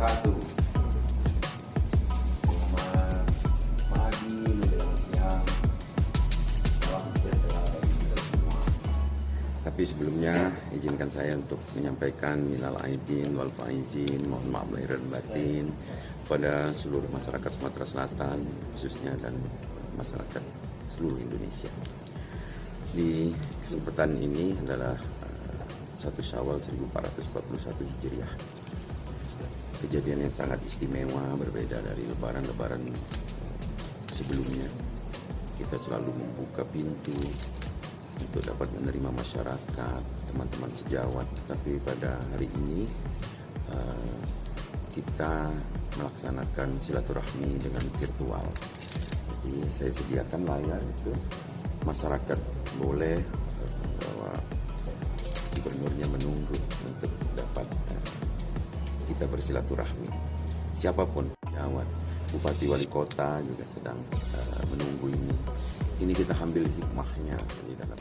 wabarakatuh. Selamat pagi menjelang siang. Salam sejahtera bagi kita semua. Tapi sebelumnya izinkan saya untuk menyampaikan minal aidin wal faizin, mohon maaf lahir dan batin pada seluruh masyarakat Sumatera Selatan khususnya dan masyarakat seluruh Indonesia. Di kesempatan ini adalah 1 Syawal 1441 Hijriah. Kejadian yang sangat istimewa, berbeda dari lebaran-lebaran sebelumnya. Kita selalu membuka pintu untuk dapat menerima masyarakat, teman-teman sejawat. Tapi pada hari ini kita melaksanakan silaturahmi dengan virtual. Jadi saya sediakan layar itu, masyarakat boleh bahwa gubernurnya menunggu untuk dapat kita bersilaturahmi. Siapapun, jawat, bupati, wali kota juga sedang menunggu ini. Ini kita ambil hikmahnya di dalam.